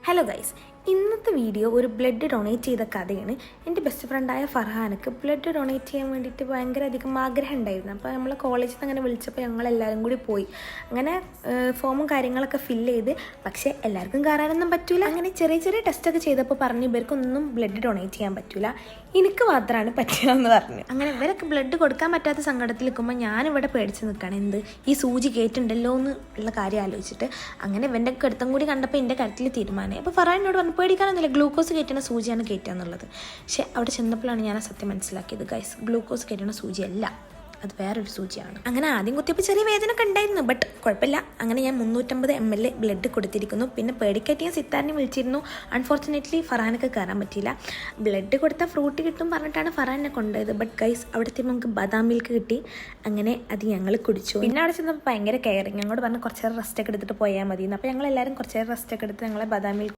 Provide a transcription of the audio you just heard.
Hello guys, ഇന്നത്തെ video ഒരു blood donate ചെയ്ത കഥയാണ്. എൻ്റെ ബെസ്റ്റ് ഫ്രണ്ടായ ഫർഹാനക്ക് ബ്ലഡ് ഡൊണേറ്റ് ചെയ്യാൻ വേണ്ടിയിട്ട് ഭയങ്കര അധികം ആഗ്രഹം ഉണ്ടായിരുന്നു. അപ്പോൾ നമ്മൾ കോളേജിൽ നിന്ന് അങ്ങനെ വിളിച്ചപ്പോൾ ഞങ്ങളെല്ലാവരും കൂടി പോയി. അങ്ങനെ ഫോമും കാര്യങ്ങളൊക്കെ ഫില്ല് ചെയ്ത്, പക്ഷേ എല്ലാവർക്കും കയറാനൊന്നും പറ്റില്ല. അങ്ങനെ ചെറിയ ചെറിയ ടെസ്റ്റൊക്കെ ചെയ്തപ്പോൾ പറഞ്ഞു ഇവർക്കൊന്നും ബ്ലഡ് ഡൊണേറ്റ് ചെയ്യാൻ പറ്റില്ല, എനിക്ക് മാത്രമാണ് പറ്റുക എന്ന് പറഞ്ഞു. അങ്ങനെ ഇവരൊക്കെ ബ്ലഡ് കൊടുക്കാൻ പറ്റാത്ത സങ്കടത്തിൽ നിൽക്കുമ്പോൾ ഞാനിവിടെ പേടിച്ച് നിൽക്കുകയാണ്. എന്ത് ഈ സൂചി കേട്ടുണ്ടല്ലോ എന്ന് ഉള്ള കാര്യം ആലോചിച്ചിട്ട്. അങ്ങനെ ഇവൻ്റെ കടുത്തം കൂടി കണ്ടപ്പോൾ എൻ്റെ കാര്യത്തിൽ തീരുമാനമായി. അപ്പോൾ ഫർഹാനോട് പറഞ്ഞു പേടിക്കാനൊന്നുമില്ല, ഗ്ലൂക്കോസ് കയറ്റുന്ന സൂചിയാണ് കയറ്റുക എന്നുള്ളത്. പക്ഷേ അവിടെ ചെന്നപ്പോഴാണ് ഞാൻ ആ സത്യം മനസ്സിലാക്കിയത്. ഗൈസ്, ഗ്ലൂക്കോസ് കയറ്റുന്ന സൂചിയല്ല, അത് വേറൊരു സൂചിയാണ്. അങ്ങനെ ആദ്യം കുത്തിയപ്പോൾ ചെറിയ വേദന ഒക്കെ ഉണ്ടായിരുന്നു, ബട്ട് കുഴപ്പമില്ല. അങ്ങനെ ഞാൻ 350 ml ബ്ലഡ് കൊടുത്തിരിക്കുന്നു. പിന്നെ പേടിക്കായിട്ട് ഞാൻ സിത്താറിനെ വിളിച്ചിരുന്നു. അൺഫോർച്ചുനേറ്റ്ലി ഫർഹാനൊക്കെ കയറാൻ പറ്റിയില്ല. ബ്ലഡ് കൊടുത്താൽ ഫ്രൂട്ട് കിട്ടും പറഞ്ഞിട്ടാണ് ഫർഹാനെ കൊണ്ടുപോയത്. ബട്ട് ഗൈസ്, അവിടുത്തെ നമുക്ക് ബദാം മിൽക്ക് കിട്ടി. അങ്ങനെ അത് ഞങ്ങൾ കുടിച്ചു. പിന്നെ അവിടെ ചെന്നപ്പോൾ ഭയങ്കര കെയറിങ്. ഞങ്ങളോട് പറഞ്ഞ് കുറച്ച് നേരം റെസ്റ്റ് ഒക്കെ എടുത്തിട്ട് പോയാൽ മതി. അപ്പോൾ ഞങ്ങളെല്ലാവരും കുറച്ച് നേരം റെസ്റ്റ് ഒക്കെ എടുത്ത് ഞങ്ങളെ ബദാം മിൽക്ക്